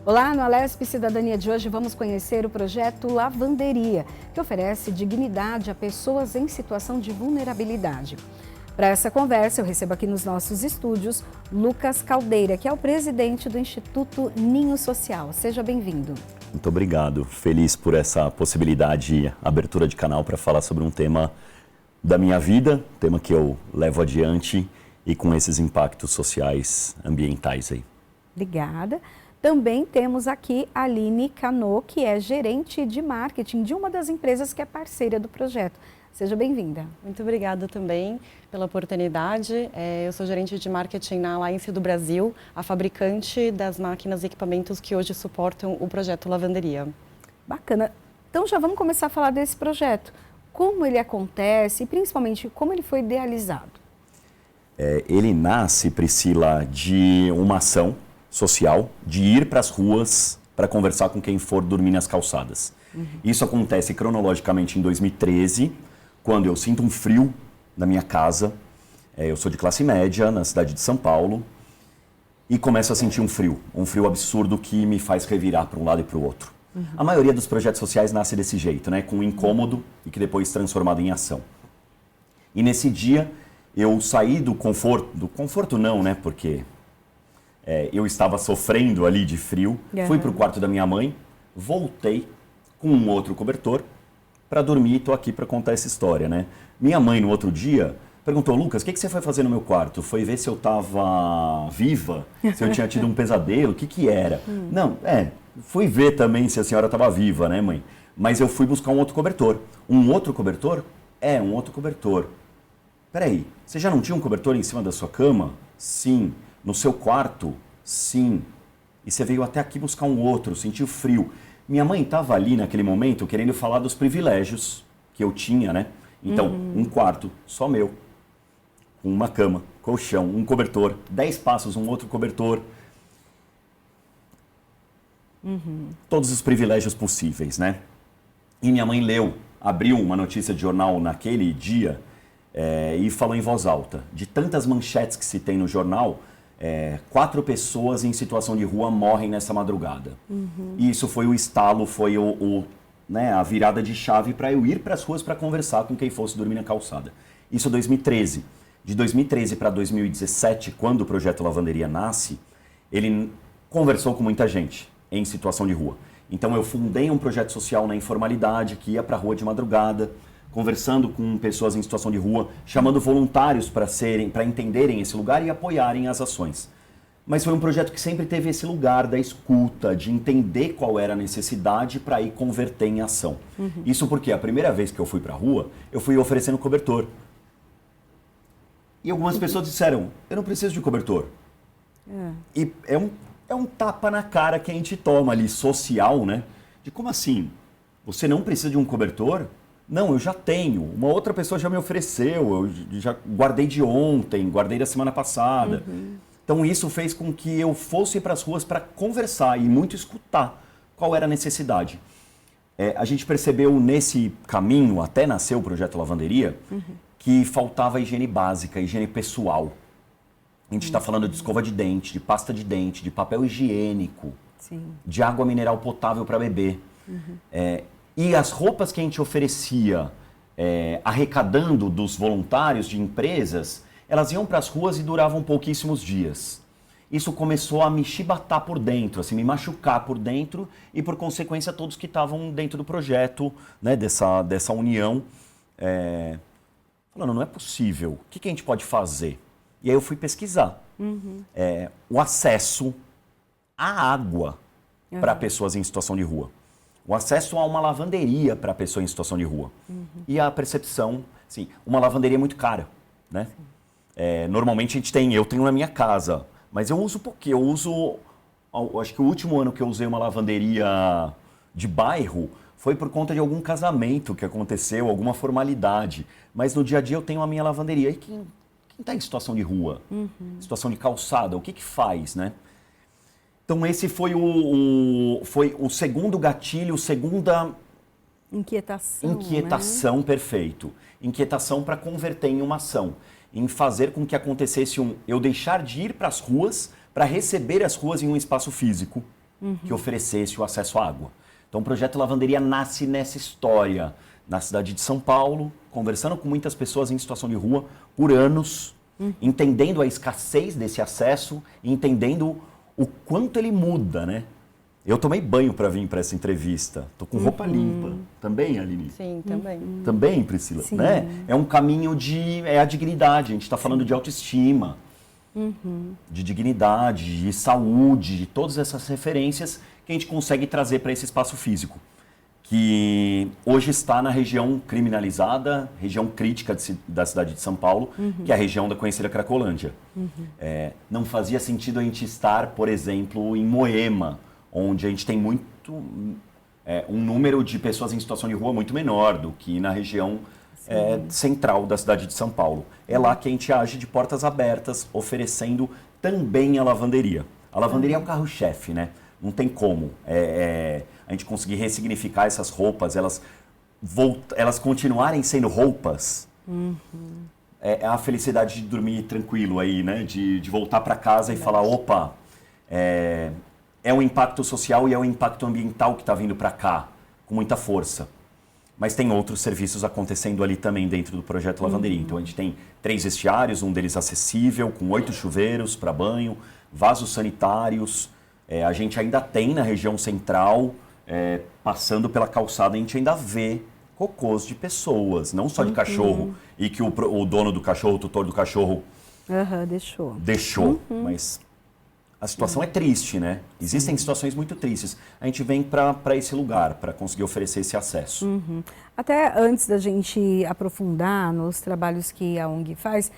Olá, no Alesp Cidadania de hoje vamos conhecer o projeto Lavanderia, que oferece dignidade a pessoas em situação de vulnerabilidade. Para essa conversa, eu recebo aqui nos nossos estúdios Lucas Caldeira, que é o presidente do Instituto Ninho Social. Seja bem-vindo. Muito obrigado. Feliz por essa possibilidade, abertura de canal para falar sobre um tema da minha vida, tema que eu levo adiante e com esses impactos sociais, ambientais aí. Obrigada. Também temos aqui a Aline Cano, que é gerente de marketing de uma das empresas que é parceira do projeto. Seja bem-vinda. Muito obrigada também pela oportunidade. Eu sou gerente de marketing na Alliance do Brasil, a fabricante das máquinas e equipamentos que hoje suportam o projeto Lavanderia. Bacana. Então já vamos começar a falar desse projeto. Como ele acontece e principalmente como ele foi idealizado? Ele nasce, Priscila, de uma ação social, de ir para as ruas para conversar com quem for dormir nas calçadas. Isso acontece cronologicamente em 2013, quando eu sinto um frio na minha casa. Eu sou de classe média, na cidade de São Paulo, e começo a sentir um frio absurdo que me faz revirar para um lado e para o outro. A maioria dos projetos sociais nasce desse jeito, né? Com um incômodo e que depois é transformado em ação. E nesse dia eu saí do conforto não, né? Porque eu estava sofrendo ali de frio, fui para o quarto da minha mãe, voltei com um outro cobertor para dormir e estou aqui para contar essa história, né? Minha mãe, no outro dia, perguntou: Lucas, o que você foi fazer no meu quarto? Foi ver se eu estava viva, se eu tinha tido um pesadelo, o que era? Não, fui ver também se a senhora estava viva, né, mãe? Mas eu fui buscar um outro cobertor. Um outro cobertor? Um outro cobertor. Peraí, você já não tinha um cobertor em cima da sua cama? Sim. No seu quarto? Sim. E você veio até aqui buscar um outro, sentiu frio. Minha mãe estava ali naquele momento querendo falar dos privilégios que eu tinha, né? Então, um quarto só meu, com uma cama, colchão, um cobertor, 10 passos, um outro cobertor. Todos os privilégios possíveis, né? E minha mãe abriu uma notícia de jornal naquele dia e falou em voz alta. De tantas manchetes que se tem no jornal, 4 pessoas em situação de rua morrem nessa madrugada. E isso foi o estalo, foi a virada de chave para eu ir para as ruas para conversar com quem fosse dormir na calçada. Isso em 2013. De 2013 para 2017, quando o projeto Lavanderia nasce, ele conversou com muita gente em situação de rua. Então eu fundei um projeto social na informalidade, que ia para a rua de madrugada, conversando com pessoas em situação de rua, chamando voluntários para entenderem esse lugar e apoiarem as ações. Mas foi um projeto que sempre teve esse lugar da escuta, de entender qual era a necessidade para ir converter em ação. Isso porque a primeira vez que eu fui para a rua, eu fui oferecendo cobertor. E algumas pessoas disseram: eu não preciso de cobertor. E é um tapa na cara que a gente toma ali, social, né? De como assim? Você não precisa de um cobertor? Não, eu já tenho. Uma outra pessoa já me ofereceu, eu já guardei de ontem, guardei da semana passada. Então isso fez com que eu fosse para as ruas para conversar e muito escutar qual era a necessidade. A gente percebeu nesse caminho, até nascer o projeto Lavanderia, que faltava higiene básica, higiene pessoal. A gente está falando de escova de dente, de pasta de dente, de papel higiênico, de água mineral potável para beber. E as roupas que a gente oferecia, arrecadando dos voluntários de empresas, elas iam para as ruas e duravam pouquíssimos dias. Isso começou a me chibatar por dentro, assim, me machucar por dentro e, por consequência, todos que estavam dentro do projeto, né, dessa união, falando: não é possível, o que a gente pode fazer? E aí eu fui pesquisar o acesso à água para pessoas em situação de rua. O acesso a uma lavanderia para a pessoa em situação de rua. E a percepção, assim, uma lavanderia é muito cara, né? Normalmente eu tenho na minha casa, mas eu uso pouquinho. Acho que o último ano que eu usei uma lavanderia de bairro foi por conta de algum casamento que aconteceu, alguma formalidade. Mas no dia a dia eu tenho a minha lavanderia. E quem está em situação de rua, situação de calçada, o que faz, né? Então esse foi o segundo gatilho, segunda inquietação, né? Perfeito. Inquietação para converter em uma ação, em fazer com que acontecesse eu deixar de ir para as ruas para receber as ruas em um espaço físico que oferecesse o acesso à água. Então o projeto Lavanderia nasce nessa história, na cidade de São Paulo, conversando com muitas pessoas em situação de rua por anos, entendendo a escassez desse acesso e entendendo o quanto ele muda, né? Eu tomei banho para vir para essa entrevista. Tô com roupa limpa. Também, Aline? Sim, também. Também, Priscila? Sim. Né? É um caminho é a dignidade. A gente está falando de autoestima, de dignidade, de saúde, de todas essas referências que a gente consegue trazer para esse espaço físico, que hoje está na região criminalizada, região crítica da cidade de São Paulo, que é a região da conhecida Cracolândia. Não fazia sentido a gente estar, por exemplo, em Moema, onde a gente tem um número de pessoas em situação de rua muito menor do que na região central da cidade de São Paulo. É lá que a gente age de portas abertas, oferecendo também a lavanderia. A lavanderia é o carro-chefe, né? Não tem como a gente conseguir ressignificar essas roupas, elas continuarem sendo roupas. É a felicidade de dormir tranquilo aí, né? De voltar para casa e falar, opa, é o impacto social e é o impacto ambiental que está vindo para cá, com muita força. Mas tem outros serviços acontecendo ali também dentro do projeto Lavanderia. Então a gente tem 3 vestiários, um deles acessível, com 8 chuveiros para banho, vasos sanitários. A gente ainda tem na região central, passando pela calçada, a gente ainda vê cocôs de pessoas, não só de cachorro, e que o dono do cachorro, o tutor do cachorro deixou. Mas a situação é triste, né? Existem situações muito tristes. A gente vem para esse lugar, para conseguir oferecer esse acesso. Até antes da gente aprofundar nos trabalhos que a ONG faz,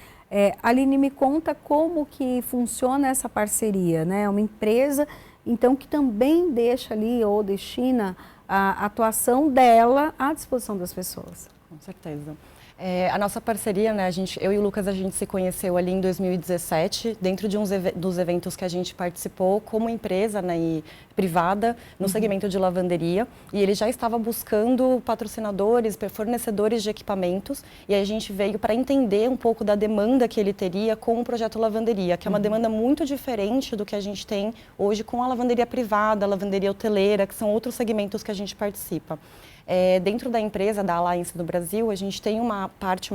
Aline, me conta como que funciona essa parceria, né? É uma empresa, então, que também deixa ali ou destina a atuação dela à disposição das pessoas. Com certeza. A nossa parceria, né, eu e o Lucas, a gente se conheceu ali em 2017, dentro de dos eventos que a gente participou como empresa, né, e privada, no segmento de lavanderia, e ele já estava buscando patrocinadores, fornecedores de equipamentos, e aí a gente veio para entender um pouco da demanda que ele teria com o projeto Lavanderia, que é uma demanda muito diferente do que a gente tem hoje com a lavanderia privada, a lavanderia hoteleira, que são outros segmentos que a gente participa. Dentro da empresa, da Alliance do Brasil, a gente tem uma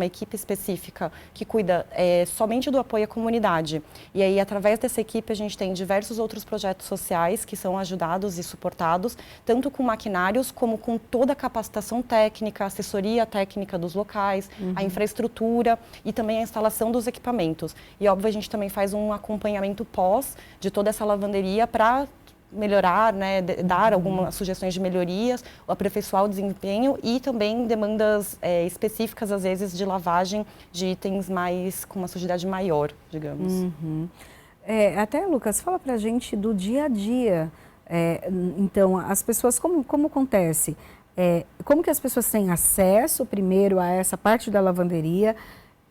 equipe específica que cuida somente do apoio à comunidade. E aí, através dessa equipe, a gente tem diversos outros projetos sociais que são ajudados e suportados, tanto com maquinários, como com toda a capacitação técnica, assessoria técnica dos locais, a infraestrutura e também a instalação dos equipamentos. E, óbvio, a gente também faz um acompanhamento pós de toda essa lavanderia para melhorar, né, dar algumas sugestões de melhorias, aperfeiçoar o desempenho e também demandas específicas, às vezes, de lavagem de itens com uma sujidade maior, digamos. Até, Lucas, fala pra gente do dia a dia. Então, as pessoas, como acontece? Como que as pessoas têm acesso, primeiro, a essa parte da lavanderia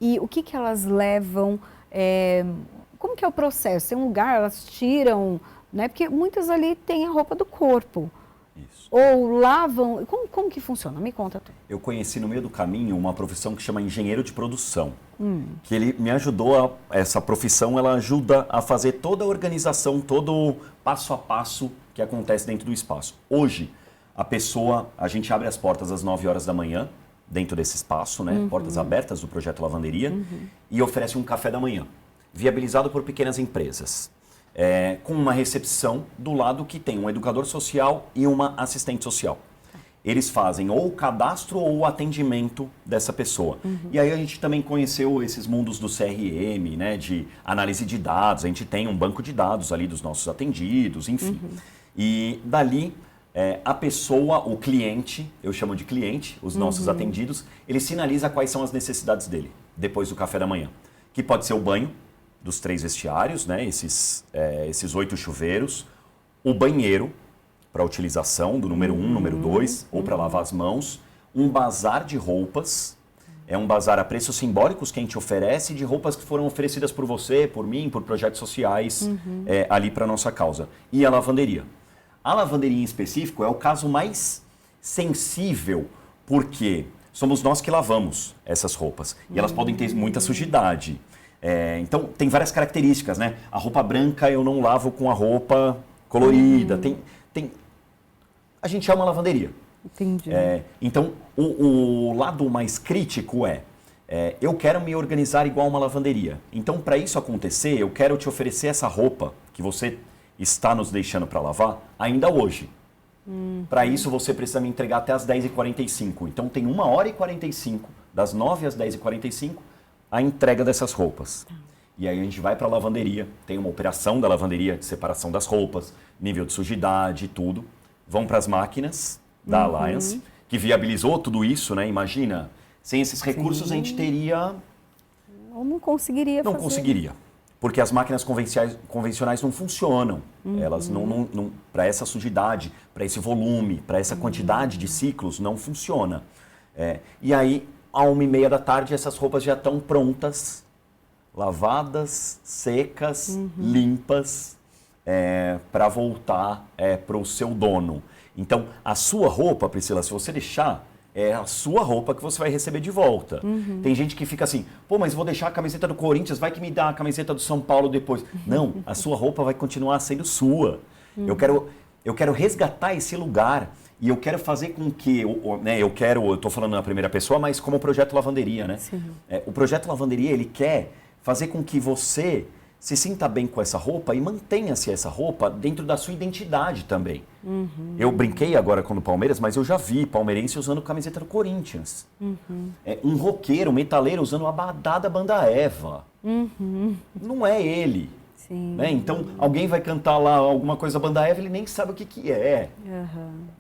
e o que elas levam? Como que é o processo? Tem um lugar, elas tiram... Né? Porque muitas ali têm a roupa do corpo. Isso. Ou lavam. Como que funciona? Me conta tu. Eu conheci no meio do caminho uma profissão que chama engenheiro de produção. Que ele me ajudou, essa profissão, ela ajuda a fazer toda a organização, todo o passo a passo que acontece dentro do espaço. Hoje, a gente abre as portas às 9 horas da manhã, dentro desse espaço, né? Portas abertas do projeto Lavanderia, e oferece um café da manhã, viabilizado por pequenas empresas. Com uma recepção do lado que tem um educador social e uma assistente social. Eles fazem ou o cadastro ou o atendimento dessa pessoa. E aí a gente também conheceu esses mundos do CRM, né, de análise de dados. A gente tem um banco de dados ali dos nossos atendidos, enfim. E dali, a pessoa, o cliente, eu chamo de cliente, os nossos atendidos, ele sinaliza quais são as necessidades dele depois do café da manhã. Que pode ser o banho, dos 3 vestiários, né, esses 8 chuveiros, o banheiro para utilização do número 1, número 2, ou para lavar as mãos, um bazar de roupas, um bazar a preços simbólicos que a gente oferece de roupas que foram oferecidas por você, por mim, por projetos sociais ali para a nossa causa. E a lavanderia. A lavanderia em específico é o caso mais sensível, porque somos nós que lavamos essas roupas e elas podem ter muita sujidade. Então, tem várias características, né? A roupa branca eu não lavo com a roupa colorida, a gente é uma lavanderia. Entendi. Então, o lado mais crítico eu quero me organizar igual uma lavanderia. Então, para isso acontecer, eu quero te oferecer essa roupa que você está nos deixando para lavar ainda hoje. Para isso, você precisa me entregar até as 10h45. Então, tem 1h45, das 9 às 10h45, a entrega dessas roupas. E aí a gente vai para a lavanderia, tem uma operação da lavanderia de separação das roupas, nível de sujidade, tudo. Vão para as máquinas da Alliance, que viabilizou tudo isso, né? Imagina, sem esses recursos a gente teria... Ou não conseguiria fazer. Não conseguiria, porque as máquinas convencionais não funcionam. Elas não para essa sujidade, para esse volume, para essa quantidade de ciclos, não funciona. E aí, à 1h30 da tarde, essas roupas já estão prontas, lavadas, secas, limpas, para voltar para o seu dono. Então, a sua roupa, Priscila, se você deixar, é a sua roupa que você vai receber de volta. Tem gente que fica assim, pô, mas vou deixar a camiseta do Corinthians, vai que me dá a camiseta do São Paulo depois. Não, a sua roupa vai continuar sendo sua. Eu quero resgatar esse lugar e eu quero fazer com que, eu estou falando na primeira pessoa, mas como o Projeto Lavanderia, né? O Projeto Lavanderia, ele quer fazer com que você se sinta bem com essa roupa e mantenha-se essa roupa dentro da sua identidade também. Eu brinquei agora com o Palmeiras, mas eu já vi palmeirense usando camiseta do Corinthians. Um roqueiro, um metaleiro usando o abadá da Banda Eva. Não é ele. Né? Então, alguém vai cantar lá alguma coisa da Banda Eva, ele nem sabe o que é.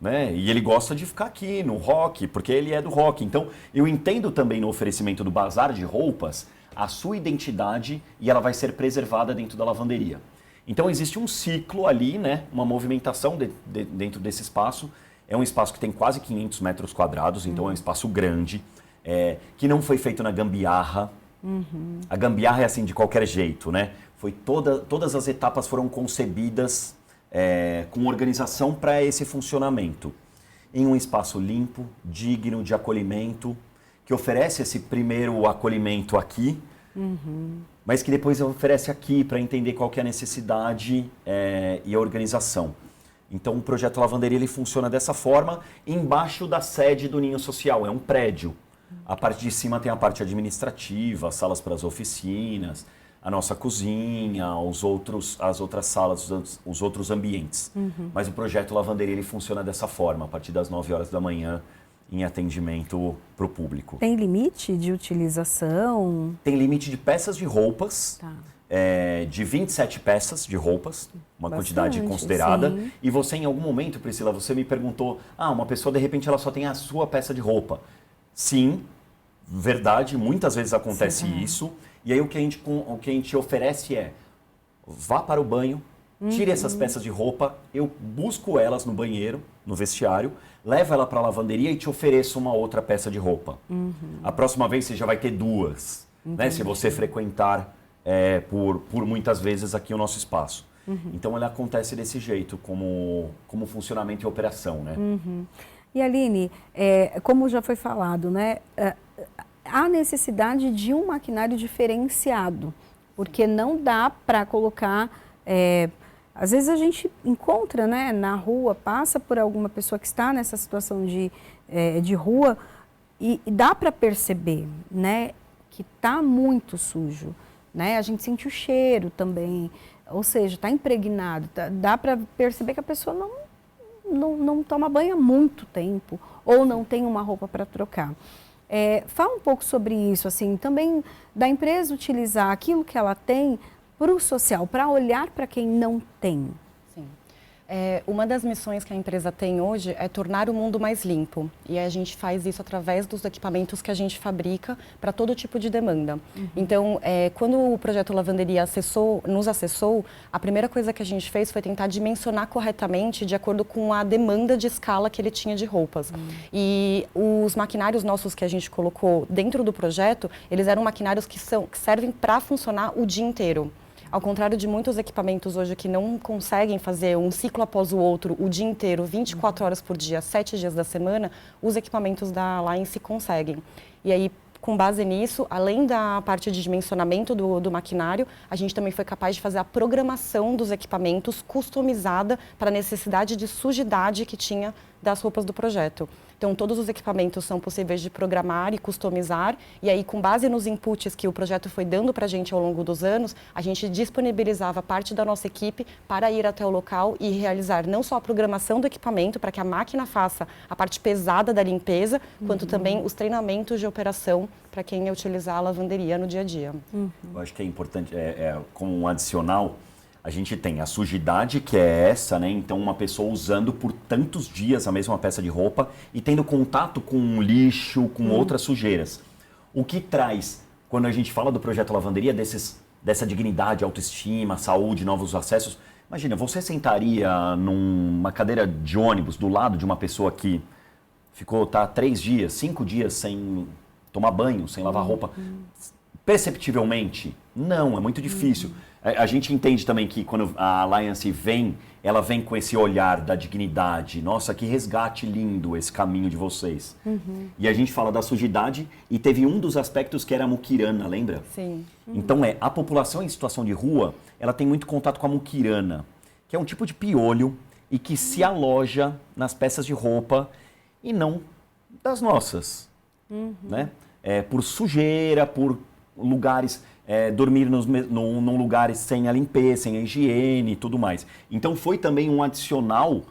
Né? E ele gosta de ficar aqui no rock, porque ele é do rock. Então, eu entendo também no oferecimento do bazar de roupas a sua identidade e ela vai ser preservada dentro da lavanderia. Então existe um ciclo ali, né? Uma movimentação dentro desse espaço. É um espaço que tem quase 500 metros quadrados, então é um espaço grande, que não foi feito na gambiarra. A gambiarra é assim de qualquer jeito, né? Todas as etapas foram concebidas com organização para esse funcionamento. Em um espaço limpo, digno de acolhimento, que oferece esse primeiro acolhimento aqui, mas que depois oferece aqui para entender qual que é a necessidade e a organização. Então, o Projeto Lavanderia ele funciona dessa forma, embaixo da sede do Ninho Social, é um prédio. A parte de cima tem a parte administrativa, as salas para as oficinas, a nossa cozinha, as outras salas, os outros ambientes. Mas o Projeto Lavanderia ele funciona dessa forma, a partir das 9 horas da manhã, em atendimento para o público. Tem limite de utilização? Tem limite de peças de roupas, de 27 peças de roupas, uma quantidade considerada. Sim. E você, em algum momento, Priscila, você me perguntou, uma pessoa, de repente, ela só tem a sua peça de roupa. Sim, verdade, muitas vezes acontece isso. E aí o que a gente oferece vá para o banho, tire essas peças de roupa, eu busco elas no banheiro, no vestiário, levo ela para a lavanderia e te ofereço uma outra peça de roupa. A próxima vez você já vai ter duas, né? Se você frequentar por muitas vezes aqui o nosso espaço. Então, ele acontece desse jeito, como funcionamento e operação, né? E Aline, como já foi falado, né? Há necessidade de um maquinário diferenciado, porque não dá para colocar... Às vezes a gente encontra, né, na rua, passa por alguma pessoa que está nessa situação de rua e dá para perceber, né, que está muito sujo, né? A gente sente o cheiro também, ou seja, está impregnado. Dá para perceber que a pessoa não toma banho há muito tempo ou não tem uma roupa para trocar. Fala um pouco sobre isso, assim, também da empresa utilizar aquilo que ela tem para o social, para olhar para quem não tem. Sim. Uma das missões que a empresa tem hoje é tornar o mundo mais limpo. E a gente faz isso através dos equipamentos que a gente fabrica para todo tipo de demanda. Então, quando o Projeto Lavanderia nos acessou, a primeira coisa que a gente fez foi tentar dimensionar corretamente de acordo com a demanda de escala que ele tinha de roupas. E os maquinários nossos que a gente colocou dentro do projeto, eles eram maquinários que servem para funcionar o dia inteiro. Ao contrário de muitos equipamentos hoje que não conseguem fazer um ciclo após o outro o dia inteiro, 24 horas por dia, 7 dias da semana, os equipamentos da Alliance conseguem. E aí, com base nisso, além da parte de dimensionamento do maquinário, a gente também foi capaz de fazer a programação dos equipamentos customizada para a necessidade de sujidade que tinha das roupas do projeto. Então, todos os equipamentos são possíveis de programar e customizar, e aí, com base nos inputs que o projeto foi dando para a gente ao longo dos anos, a gente disponibilizava parte da nossa equipe para ir até o local e realizar não só a programação do equipamento, para que a máquina faça a parte pesada da limpeza, quanto também os treinamentos de operação para quem ia utilizar a lavanderia no dia a dia. Eu acho que é importante, como um adicional, a gente tem a sujidade, que é essa, né? Então, uma pessoa usando por tantos dias a mesma peça de roupa e tendo contato com lixo, com outras sujeiras. O que traz, quando a gente fala do projeto Lavanderia, dessa dignidade, autoestima, saúde, novos acessos. Imagina, você sentaria numa cadeira de ônibus do lado de uma pessoa que ficou 3 dias, 5 dias sem tomar banho, sem lavar roupa? Perceptivelmente, não, é muito difícil. A gente entende também que quando a Alliance vem, ela vem com esse olhar da dignidade. Nossa, que resgate lindo esse caminho de vocês. E a gente fala da sujidade e teve um dos aspectos que era a muquirana, lembra? Sim. Então a população em situação de rua, ela tem muito contato com a muquirana, que é um tipo de piolho e que se aloja nas peças de roupa e não das nossas, né? Por sujeira, por lugares, dormir num lugares sem a limpeza, sem a higiene e tudo mais. Então foi também um adicional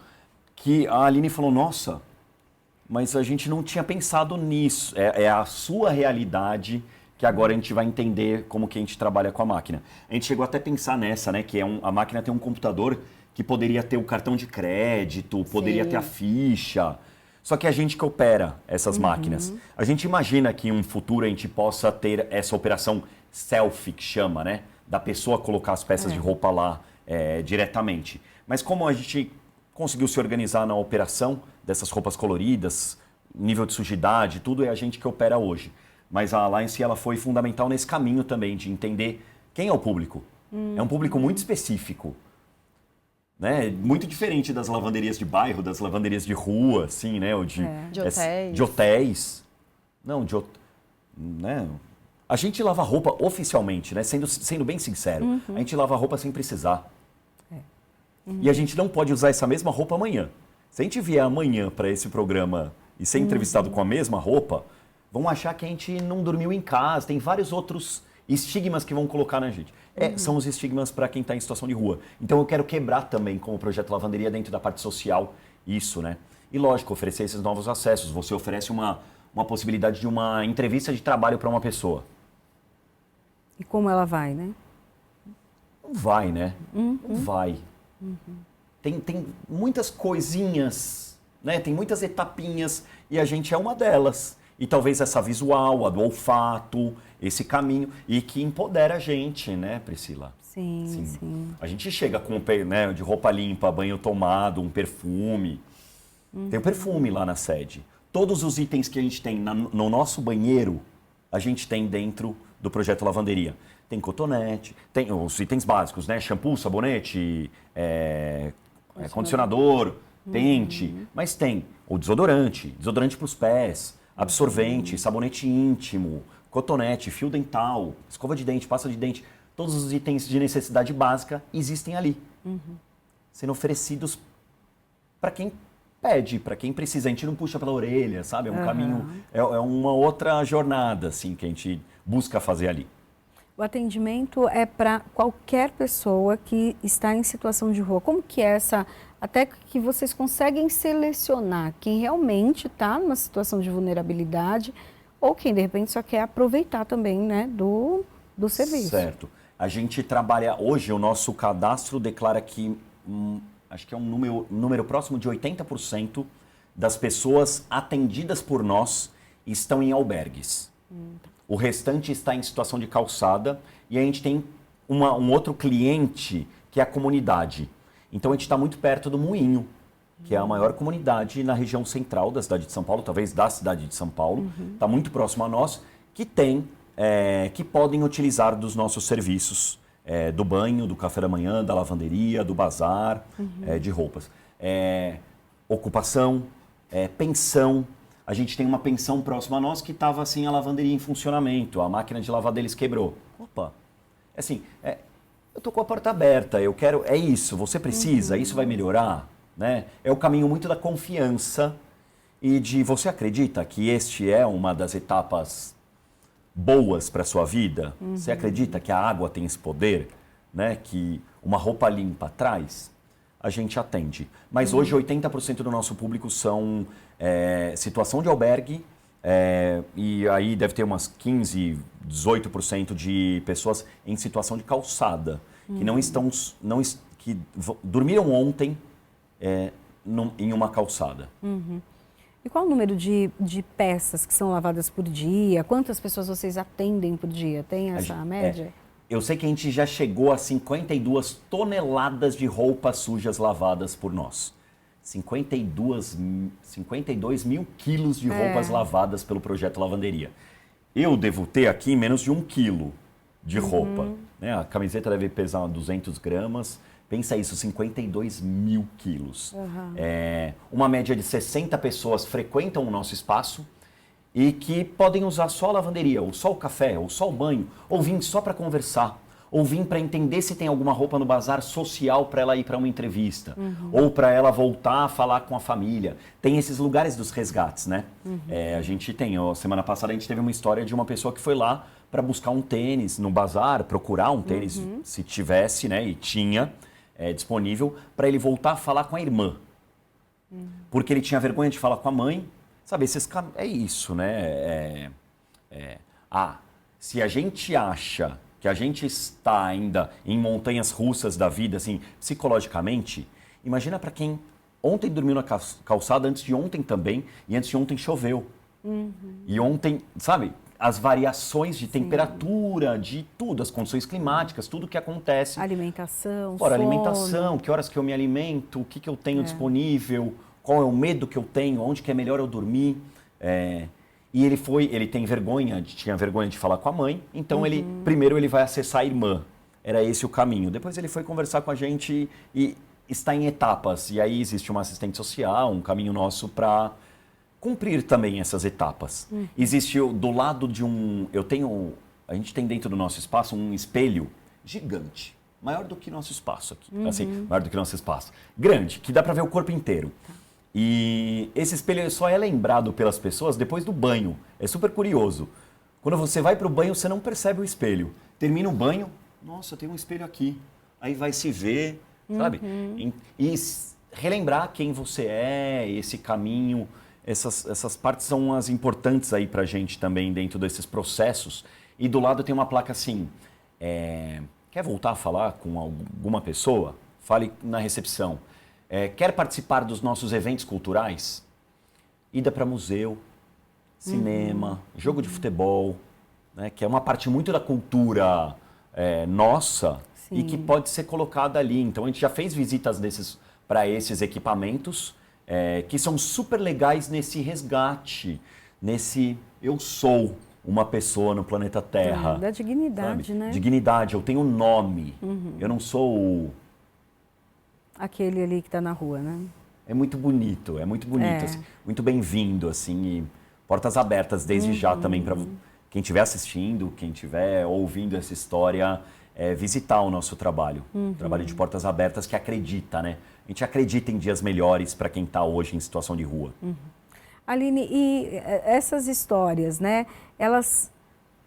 que a Aline falou, nossa, mas a gente não tinha pensado nisso. É a sua realidade que agora a gente vai entender como que a gente trabalha com a máquina. A gente chegou até a pensar nessa, né, que a máquina tem um computador que poderia ter o cartão de crédito, poderia ter a ficha. Só que a gente que opera essas máquinas. A gente imagina que em um futuro a gente possa ter essa operação selfie, que chama, né? Da pessoa colocar as peças de roupa lá diretamente. Mas como a gente conseguiu se organizar na operação dessas roupas coloridas, nível de sujidade, tudo é a gente que opera hoje. Mas a Alliance, ela foi fundamental nesse caminho também, de entender quem é o público. É um público muito específico. Né? Muito diferente das lavanderias de bairro, das lavanderias de rua, assim, né? Ou de hotéis. De hotéis. Não, né? A gente lava roupa oficialmente, né? Sendo bem sincero. A gente lava roupa sem precisar. E a gente não pode usar essa mesma roupa amanhã. Se a gente vier amanhã para esse programa e ser entrevistado com a mesma roupa, vão achar que a gente não dormiu em casa. Tem vários outros estigmas que vão colocar na gente. São os estigmas para quem está em situação de rua. Então eu quero quebrar também, com o projeto Lavanderia, dentro da parte social, isso, né? E lógico, oferecer esses novos acessos. Você oferece uma possibilidade de uma entrevista de trabalho para uma pessoa. E como ela vai, né? Não vai, né? Não vai. Tem muitas coisinhas, né? Tem muitas etapinhas e a gente é uma delas. E talvez essa visual, a do olfato, esse caminho, e que empodera a gente, né, Priscila? Sim. A gente chega com né, de roupa limpa, banho tomado, um perfume. Tem um perfume lá na sede. Todos os itens que a gente tem no nosso banheiro, a gente tem dentro do projeto Lavanderia. Tem cotonete, tem os itens básicos, né? Shampoo, sabonete, condicionador, pente, mas tem o desodorante para os pés, absorvente, sabonete íntimo, cotonete, fio dental, escova de dente, pasta de dente. Todos os itens de necessidade básica existem ali, sendo oferecidos para quem pede, para quem precisa. A gente não puxa pela orelha, sabe? É um caminho, é uma outra jornada assim, que a gente busca fazer ali. O atendimento é para qualquer pessoa que está em situação de rua. Como que é essa... Até que vocês conseguem selecionar quem realmente está numa situação de vulnerabilidade ou quem, de repente, só quer aproveitar também, né, do serviço. Certo. A gente trabalha... Hoje, o nosso cadastro declara que, acho que é um número próximo de 80% das pessoas atendidas por nós estão em albergues. O restante está em situação de calçada e a gente tem um outro cliente que é a comunidade. Então a gente está muito perto do Moinho, que é a maior comunidade na região central da cidade de São Paulo, talvez da cidade de São Paulo. Está muito próximo a nós, que podem utilizar dos nossos serviços do banho, do café da manhã, da lavanderia, do bazar, de roupas. Ocupação, pensão. A gente tem uma pensão próxima a nós que estava assim, a lavanderia em funcionamento, a máquina de lavar deles quebrou. Opa, assim, eu tô com a porta aberta, eu quero, é isso, você precisa, isso vai melhorar, né? É o caminho muito da confiança e de você acredita que este é uma das etapas boas para sua vida? Você acredita que a água tem esse poder, né? Que uma roupa limpa traz? A gente atende. Mas hoje 80% do nosso público são situação de albergue, e aí deve ter umas 15, 18% de pessoas em situação de calçada, que não estão, que dormiram ontem em uma calçada. E qual o número de peças que são lavadas por dia? Quantas pessoas vocês atendem por dia? Tem essa média? Eu sei que a gente já chegou a 52 toneladas de roupas sujas lavadas por nós. 52 mil quilos de roupas lavadas pelo projeto Lavanderia. Eu devo ter aqui menos de 1 quilo de roupa. Né? A camiseta deve pesar 200 gramas. Pensa isso, 52 mil quilos. Uma média de 60 pessoas frequentam o nosso espaço e que podem usar só a lavanderia, ou só o café, ou só o banho, ou vir só para conversar, ou vir para entender se tem alguma roupa no bazar social para ela ir para uma entrevista, ou para ela voltar a falar com a família. Tem esses lugares dos resgates, né? A gente tem, semana passada a gente teve uma história de uma pessoa que foi lá para buscar um tênis no bazar, procurar um tênis, se tivesse, né? E tinha disponível, para ele voltar a falar com a irmã. Porque ele tinha vergonha de falar com a mãe. Sabe, é isso, né? Se a gente acha que a gente está ainda em montanhas russas da vida, assim, psicologicamente, imagina para quem ontem dormiu na calçada, antes de ontem também, e antes de ontem choveu. E ontem, sabe, as variações de temperatura, de tudo, as condições climáticas, tudo que acontece. Alimentação, Fora sono. alimentação, que horas que eu me alimento, o que eu tenho disponível, qual é o medo que eu tenho, onde que é melhor eu dormir. E ele tem vergonha, tinha vergonha de falar com a mãe, então primeiro ele vai acessar a irmã. Era esse o caminho. Depois ele foi conversar com a gente e está em etapas. E aí existe uma assistente social, um caminho nosso para cumprir também essas etapas. Existe do lado de a gente tem dentro do nosso espaço um espelho gigante, maior do que nosso espaço aqui, assim, maior do que nosso espaço, grande, que dá para ver o corpo inteiro. E esse espelho só é lembrado pelas pessoas depois do banho. É super curioso. Quando você vai para o banho, você não percebe o espelho. Termina o banho, nossa, tem um espelho aqui. Aí vai se ver, sabe? E relembrar quem você é, esse caminho. Essas partes são as importantes aí pra gente também dentro desses processos. E do lado tem uma placa assim, quer voltar a falar com alguma pessoa? Fale na recepção. Quer participar dos nossos eventos culturais? Ida para museu, cinema, jogo de futebol, né, que é uma parte muito da cultura nossa. Sim. E que pode ser colocada ali. Então a gente já fez visitas para esses equipamentos que são super legais nesse resgate, nesse eu sou uma pessoa no planeta Terra. Da dignidade, sabe? Né? Dignidade, eu tenho um nome, eu não sou aquele ali que está na rua, né? É muito bonito, assim, muito bem-vindo, assim, e portas abertas desde já também para quem estiver assistindo, quem estiver ouvindo essa história, visitar o nosso trabalho. Trabalho de portas abertas que acredita, né? A gente acredita em dias melhores para quem está hoje em situação de rua. Aline, e essas histórias, né?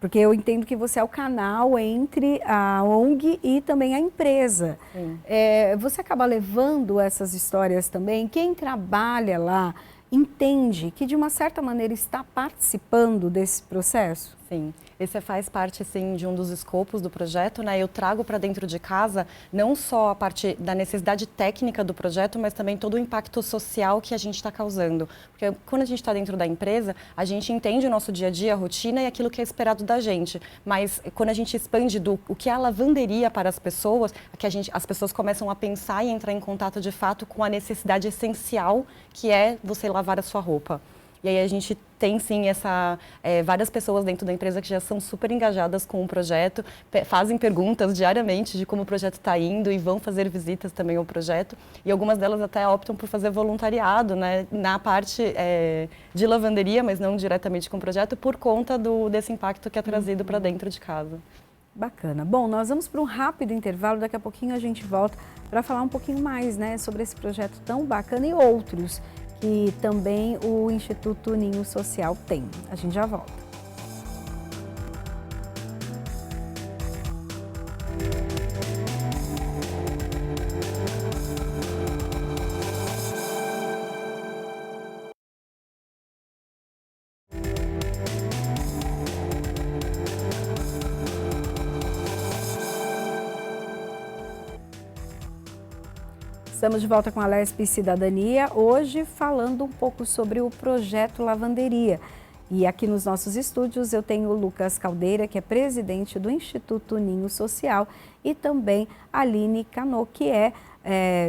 Porque eu entendo que você é o canal entre a ONG e também a empresa. Você acaba levando essas histórias também. Quem trabalha lá entende que, de uma certa maneira, está participando desse processo? Sim, esse faz parte, sim, de um dos escopos do projeto, né? Eu trago para dentro de casa não só a parte da necessidade técnica do projeto, mas também todo o impacto social que a gente está causando. Porque quando a gente está dentro da empresa, a gente entende o nosso dia a dia, a rotina e aquilo que é esperado da gente. Mas quando a gente expande o que é a lavanderia para as pessoas, as pessoas começam a pensar e entrar em contato de fato com a necessidade essencial que é você lavar a sua roupa. E aí a gente tem sim várias pessoas dentro da empresa que já são super engajadas com o projeto, fazem perguntas diariamente de como o projeto está indo e vão fazer visitas também ao projeto. E algumas delas até optam por fazer voluntariado, né, na parte de lavanderia, mas não diretamente com o projeto, por conta desse impacto que é trazido para dentro de casa. Bacana. Bom, nós vamos para um rápido intervalo, daqui a pouquinho a gente volta para falar um pouquinho mais, né, sobre esse projeto tão bacana e outros que também o Instituto Ninho Social tem. A gente já volta. Estamos de volta com a Lespe Cidadania, hoje falando um pouco sobre o projeto Lavanderia. E aqui nos nossos estúdios eu tenho o Lucas Caldeira, que é presidente do Instituto Ninho Social, e também a Aline Cano, que é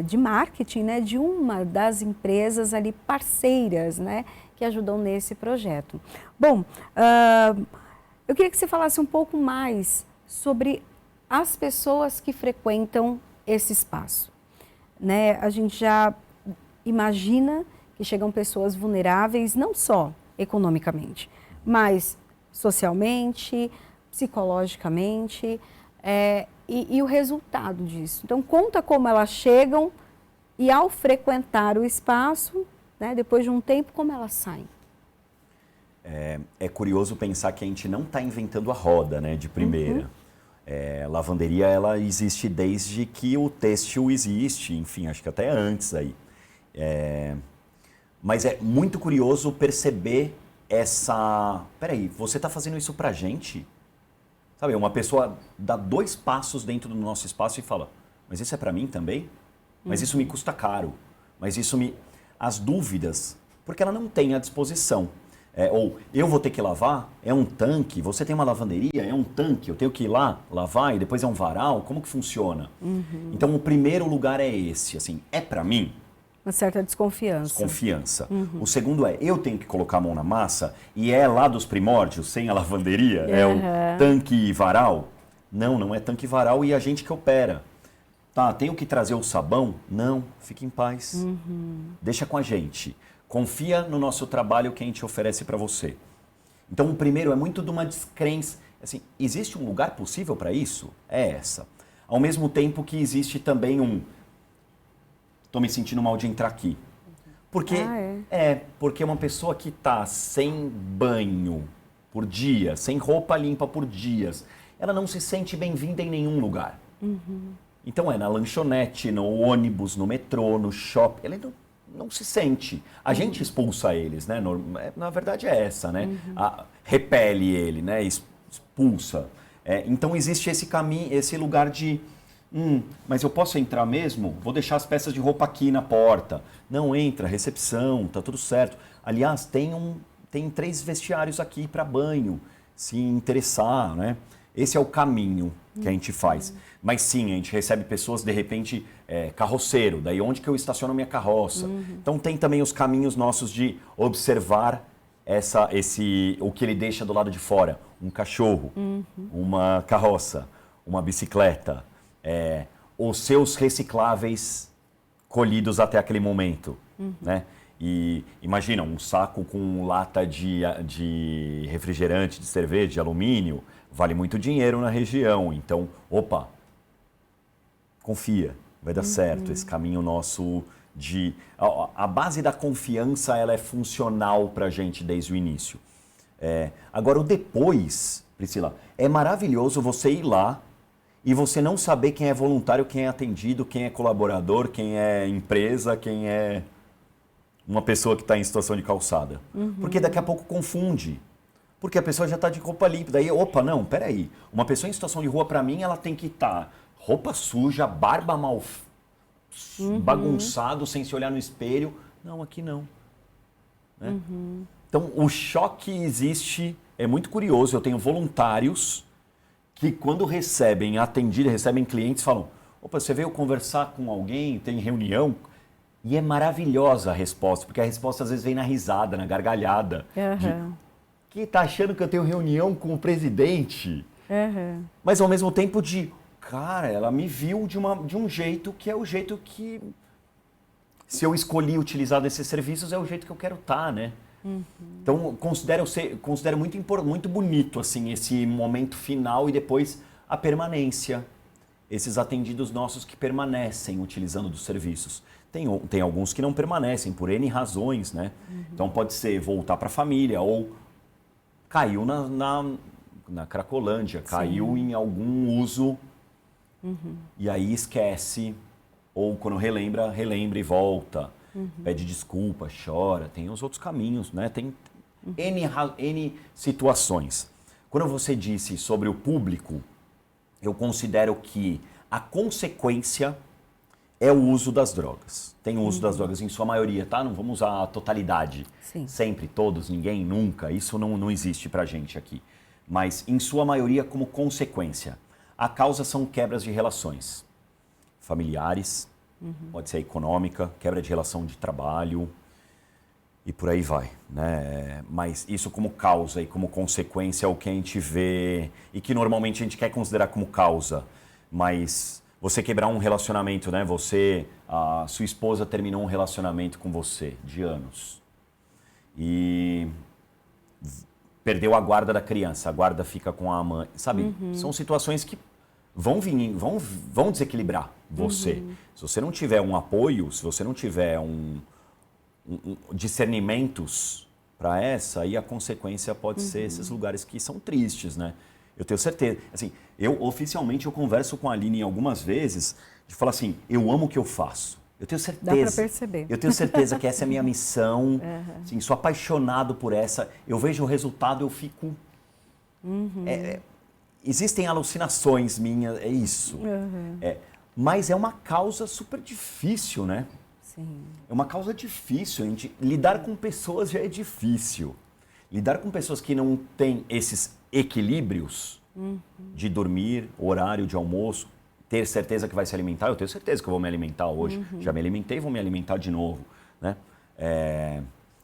de marketing, né, de uma das empresas ali parceiras, né, que ajudam nesse projeto. Bom, eu queria que você falasse um pouco mais sobre as pessoas que frequentam esse espaço. Né? A gente já imagina que chegam pessoas vulneráveis, não só economicamente, mas socialmente, psicologicamente, e o resultado disso. Então, conta como elas chegam e, ao frequentar o espaço, né, depois de um tempo, como elas saem. É curioso pensar que a gente não está inventando a roda, né, de primeira. Lavanderia, ela existe desde que o têxtil existe, enfim, acho que até antes aí. Mas é muito curioso perceber peraí, você está fazendo isso pra gente? Sabe, uma pessoa dá 2 passos dentro do nosso espaço e fala, mas isso é pra mim também? Mas isso me custa caro, mas as dúvidas, porque ela não tem à disposição. Ou eu vou ter que lavar, é um tanque, você tem uma lavanderia, é um tanque, eu tenho que ir lá lavar e depois é um varal, como que funciona? Então o primeiro lugar é esse, assim, é pra mim? Uma certa desconfiança. Desconfiança. O segundo eu tenho que colocar a mão na massa e é lá dos primórdios, sem a lavanderia, é o tanque e varal? Não, não é tanque e varal e a gente que opera. Tá, tenho que trazer o sabão? Não, fique em paz. Deixa com a gente. Confia no nosso trabalho que a gente oferece para você. Então, o primeiro é muito de uma descrença. Assim, existe um lugar possível para isso? É essa. Ao mesmo tempo que existe também estou me sentindo mal de entrar aqui. Porque porque uma pessoa que está sem banho por dia, sem roupa limpa por dias, ela não se sente bem-vinda em nenhum lugar. Então, na lanchonete, no ônibus, no metrô, no shopping, ela não se sente. A gente expulsa eles, né? Na verdade é essa, né? Repele ele, né? Expulsa. Então existe esse caminho, esse lugar de... mas eu posso entrar mesmo? Vou deixar as peças de roupa aqui na porta. Não entra, recepção, tá tudo certo. Aliás, tem 3 vestiários aqui para banho, se interessar, né? Esse é o caminho que a gente faz. Mas sim, a gente recebe pessoas, de repente, carroceiro, daí onde que eu estaciono minha carroça? Então tem também os caminhos nossos de observar o que ele deixa do lado de fora. Um cachorro, uma carroça, uma bicicleta, os seus recicláveis colhidos até aquele momento, né? E imagina, um saco com lata de refrigerante, de cerveja, de alumínio, vale muito dinheiro na região. Então, confia, vai dar certo. Esse caminho nosso a base da confiança, ela é funcional para a gente desde o início. Agora, o depois, Priscila, é maravilhoso você ir lá e você não saber quem é voluntário, quem é atendido, quem é colaborador, quem é empresa, quem é uma pessoa que está em situação de calçada. Porque daqui a pouco confunde. Porque a pessoa já está de roupa limpa. Daí, não, peraí. Uma pessoa em situação de rua, para mim, ela tem que estar roupa suja, barba mal bagunçado, sem se olhar no espelho. Não, aqui não. Né? Então, o choque existe, é muito curioso. Eu tenho voluntários que, quando recebem clientes, falam, você veio conversar com alguém, tem reunião? E é maravilhosa a resposta, porque a resposta às vezes vem na risada, na gargalhada. Que tá achando que eu tenho reunião com o presidente? Mas ao mesmo tempo cara, ela me viu de um jeito que é o jeito que, se eu escolhi utilizar desses serviços, é o jeito que eu quero estar, né? Então, considero muito bonito, assim, esse momento final e depois a permanência. Esses atendidos nossos que permanecem utilizando dos serviços. Tem alguns que não permanecem por N razões, né? Então, pode ser voltar para a família ou caiu na Cracolândia, caiu em algum uso e aí esquece. Ou quando relembra e volta. Pede desculpa, chora. Tem os outros caminhos, né? Tem N situações. Quando você disse sobre o público, eu considero que a consequência é o uso das drogas. Tem o uso das drogas em sua maioria, tá? Não vamos usar a totalidade. Sim. Sempre, todos, ninguém, nunca. Isso não existe pra gente aqui. Mas em sua maioria como consequência. A causa são quebras de relações familiares, pode ser econômica, quebra de relação de trabalho e por aí vai, né? Mas isso como causa e como consequência é o que a gente vê e que normalmente a gente quer considerar como causa. Mas você quebrar um relacionamento, né? A sua esposa terminou um relacionamento com você de anos e perdeu a guarda da criança, a guarda fica com a mãe, sabe? São situações que vão desequilibrar você. Se você não tiver um apoio, se você não tiver discernimentos para essa, aí a consequência pode ser esses lugares que são tristes, né? Eu tenho certeza. Assim, oficialmente eu converso com a Aline algumas vezes de falar assim, eu amo o que eu faço. Eu tenho certeza. Dá para perceber. Eu tenho certeza que essa é a minha missão. Assim, sou apaixonado por essa. Eu vejo o resultado, eu fico... Existem alucinações minhas, é isso. Mas é uma causa super difícil, né? Sim. É uma causa difícil. Lidar com pessoas já é difícil. Lidar com pessoas que não têm esses equilíbrios de dormir, horário de almoço, ter certeza que vai se alimentar. Eu tenho certeza que eu vou me alimentar hoje. Já me alimentei, vou me alimentar de novo, né?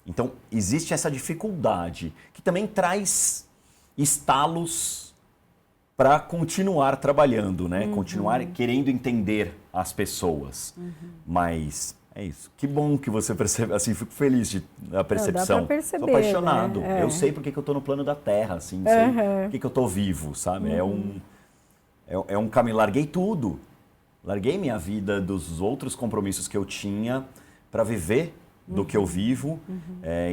Então, existe essa dificuldade que também traz estalos para continuar trabalhando, né? Continuar querendo entender as pessoas. Mas é isso. Que bom que você percebe, assim, fico feliz da percepção. Dá pra perceber, sou apaixonado. né? Eu sei porque que eu tô no plano da Terra, assim, sei porque que eu tô vivo, sabe? É um caminho. Larguei tudo. Larguei minha vida dos outros compromissos que eu tinha para viver do que eu vivo.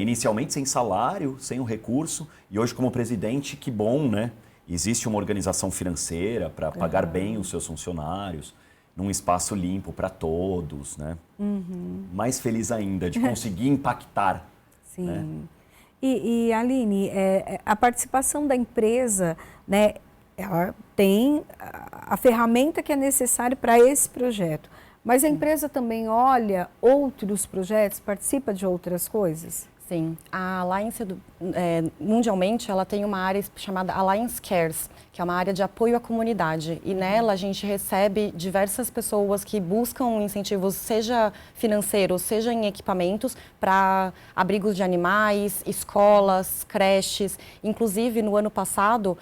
Inicialmente sem salário, sem um recurso. E hoje como presidente, que bom, né? Existe uma organização financeira para pagar bem os seus funcionários, num espaço limpo para todos, né? Mais feliz ainda de conseguir impactar. Sim. Né? E Aline, a participação da empresa, né, ela tem a ferramenta que é necessária para esse projeto, mas a empresa também olha outros projetos, participa de outras coisas? Sim, a Alliance, mundialmente, ela tem uma área chamada Alliance Cares, que é uma área de apoio à comunidade. E nela a gente recebe diversas pessoas que buscam incentivos, seja financeiros, seja em equipamentos, para abrigos de animais, escolas, creches. Inclusive, no ano passado,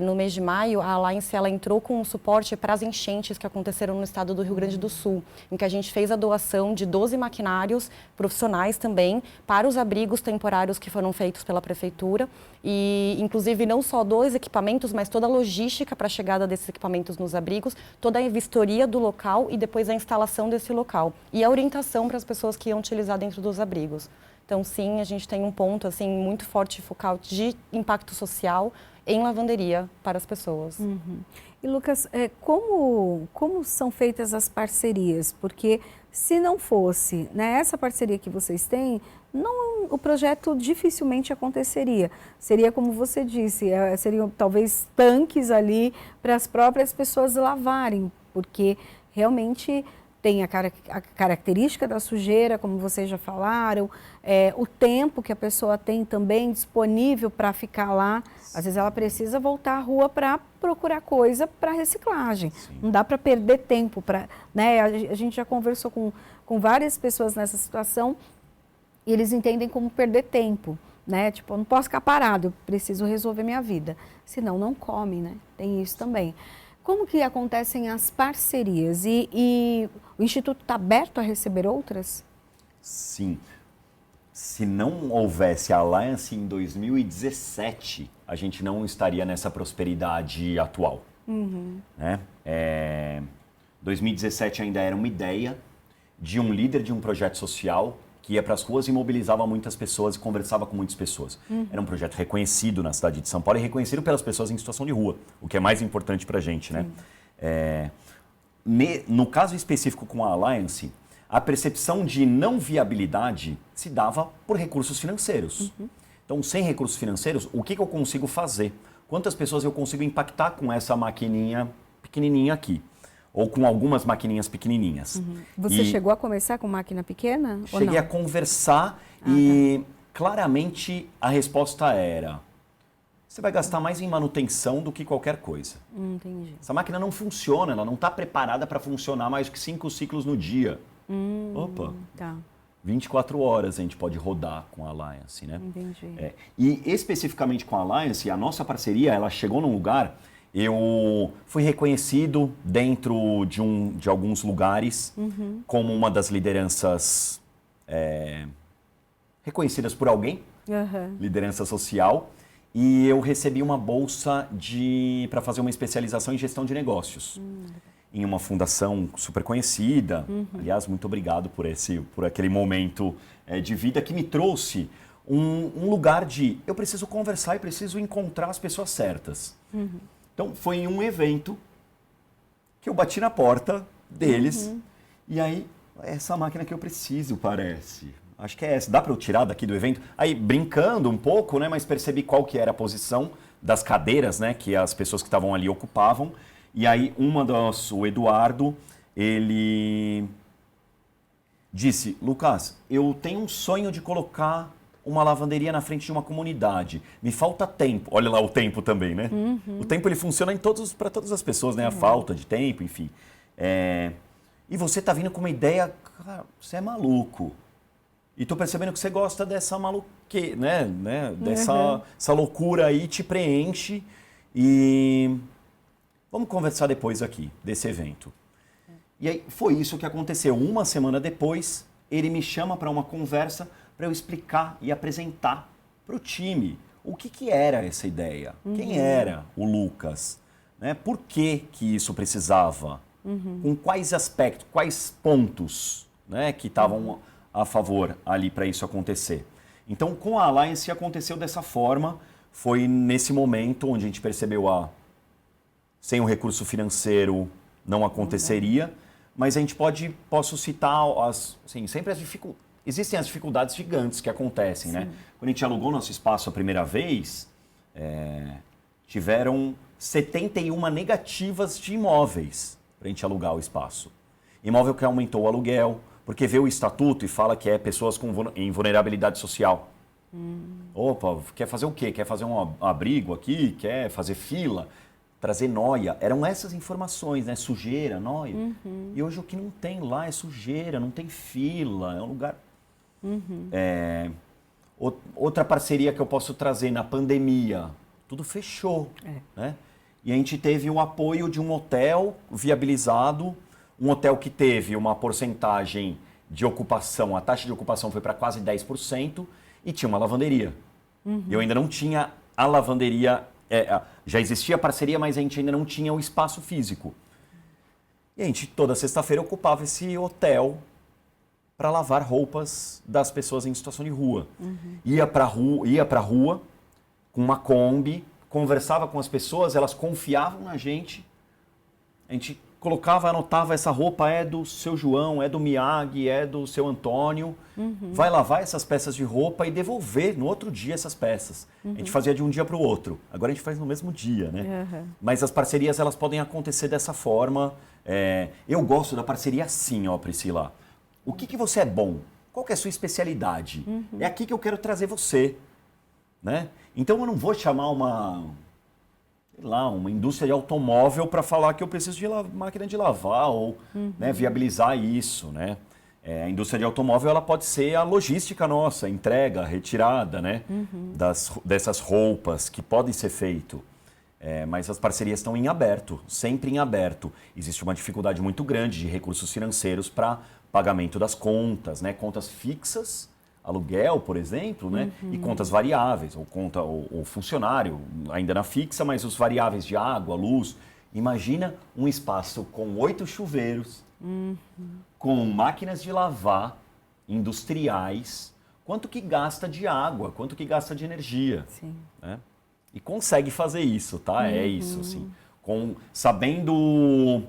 no mês de maio, a Alliance ela entrou com um suporte para as enchentes que aconteceram no estado do Rio Grande do Sul, em que a gente fez a doação de 12 maquinários profissionais também para os abrigos temporários que foram feitos pela prefeitura e, inclusive, não só dos equipamentos, mas toda a logística para a chegada desses equipamentos nos abrigos, toda a vistoria do local e depois a instalação desse local e a orientação para as pessoas que iam utilizar dentro dos abrigos. Então, sim, a gente tem um ponto assim muito forte e focal de impacto social em lavanderia para as pessoas. E, Lucas, como são feitas as parcerias? Porque se não fosse, né, essa parceria que vocês têm, o projeto dificilmente aconteceria. Seria como você disse, seriam talvez tanques ali para as próprias pessoas lavarem, porque realmente tem a característica da sujeira, como vocês já falaram, o tempo que a pessoa tem também disponível para ficar lá. Às vezes ela precisa voltar à rua para procurar coisa para reciclagem. Sim. Não dá para perder tempo. Né? A gente já conversou com várias pessoas nessa situação e eles entendem como perder tempo. Né? Tipo, eu não posso ficar parado, eu preciso resolver minha vida. Senão não come, né? Tem isso também. Como que acontecem as parcerias? E o Instituto está aberto a receber outras? Sim. Se não houvesse a Alliance em 2017, a gente não estaria nessa prosperidade atual. Uhum. Né? 2017 ainda era uma ideia de um líder de um projeto social que ia para as ruas e mobilizava muitas pessoas e conversava com muitas pessoas. Uhum. Era um projeto reconhecido na cidade de São Paulo e reconhecido pelas pessoas em situação de rua, o que é mais importante para a gente. Né? No caso específico com a Alliance, a percepção de não viabilidade se dava por recursos financeiros. Uhum. Então, sem recursos financeiros, o que eu consigo fazer? Quantas pessoas eu consigo impactar com essa maquininha pequenininha aqui? Ou com algumas maquininhas pequenininhas. Uhum. Você chegou a começar com máquina pequena? Cheguei a conversar e claramente a resposta era: você vai gastar mais em manutenção do que qualquer coisa. Entendi. Essa máquina não funciona, ela não está preparada para funcionar mais do que 5 ciclos no dia. Opa, tá. 24 horas a gente pode rodar com a Alliance, né? Entendi. E especificamente com a Alliance, a nossa parceria, ela chegou num lugar... Eu fui reconhecido dentro de alguns lugares como uma das lideranças reconhecidas por alguém, liderança social, e eu recebi uma bolsa para fazer uma especialização em gestão de negócios, em uma fundação super conhecida. Aliás, muito obrigado por aquele momento de vida que me trouxe um lugar de eu preciso conversar e preciso encontrar as pessoas certas. Então, foi em um evento que eu bati na porta deles e aí, essa máquina que eu preciso, parece. Acho que é essa. Dá para eu tirar daqui do evento? Aí, brincando um pouco, né, mas percebi qual que era a posição das cadeiras, né, que as pessoas que estavam ali ocupavam. E aí, o Eduardo, ele disse: Lucas, eu tenho um sonho de colocar uma lavanderia na frente de uma comunidade. Me falta tempo. Olha lá o tempo também, né? O tempo ele funciona para todas as pessoas, né? A falta de tempo, enfim. E você tá vindo com uma ideia, cara, você é maluco. E tô percebendo que você gosta dessa maluque, né? Essa loucura aí te preenche. E vamos conversar depois aqui desse evento. E aí foi isso que aconteceu. Uma semana depois, ele me chama para uma conversa para eu explicar e apresentar para o time o que era essa ideia, quem era o Lucas, né? Por que isso precisava, com quais aspectos, quais pontos, né, que estavam a favor ali para isso acontecer. Então, com a Alliance aconteceu dessa forma, foi nesse momento onde a gente percebeu sem o recurso financeiro não aconteceria, mas a gente posso citar sempre as dificuldades. Existem as dificuldades gigantes que acontecem, né? Quando a gente alugou nosso espaço a primeira vez, tiveram 71 negativas de imóveis para a gente alugar o espaço. Imóvel que aumentou o aluguel, porque vê o estatuto e fala que é pessoas em vulnerabilidade social. Opa, quer fazer o quê? Quer fazer um abrigo aqui? Quer fazer fila? Trazer noia. Eram essas informações, né? Sujeira, noia. E hoje o que não tem lá é sujeira, não tem fila, é um lugar... Outra parceria que eu posso trazer na pandemia, tudo fechou, né? E a gente teve o apoio de um hotel viabilizado, um hotel que teve uma porcentagem de ocupação, a taxa de ocupação foi para quase 10% e tinha uma lavanderia. Eu ainda não tinha a lavanderia, já existia a parceria, mas a gente ainda não tinha o espaço físico. E a gente toda sexta-feira ocupava esse hotel para lavar roupas das pessoas em situação de rua. Ia para a rua com uma Kombi, conversava com as pessoas, elas confiavam na gente, a gente colocava, anotava, essa roupa é do seu João, é do Miyagi, é do seu Antônio. Vai lavar essas peças de roupa e devolver no outro dia essas peças. A gente fazia de um dia para o outro. Agora a gente faz no mesmo dia, né? Mas as parcerias, elas podem acontecer dessa forma. Eu gosto da parceria assim, ó, Priscila. O que você é bom? Qual que é a sua especialidade? É aqui que eu quero trazer você, né? Então eu não vou chamar uma indústria de automóvel para falar que eu preciso de máquina de lavar ou né, viabilizar isso, né? A indústria de automóvel, ela pode ser a logística nossa, entrega, retirada, né? Dessas roupas que podem ser feito. Mas as parcerias estão em aberto, sempre em aberto. Existe uma dificuldade muito grande de recursos financeiros para pagamento das contas, né? Contas fixas, aluguel, por exemplo, né? E contas variáveis, ou conta o funcionário, ainda na fixa, mas os variáveis de água, luz. Imagina um espaço com 8 chuveiros, com máquinas de lavar industriais, quanto que gasta de água, quanto que gasta de energia. Sim. Né? E consegue fazer isso, tá? É isso, assim. Sabendo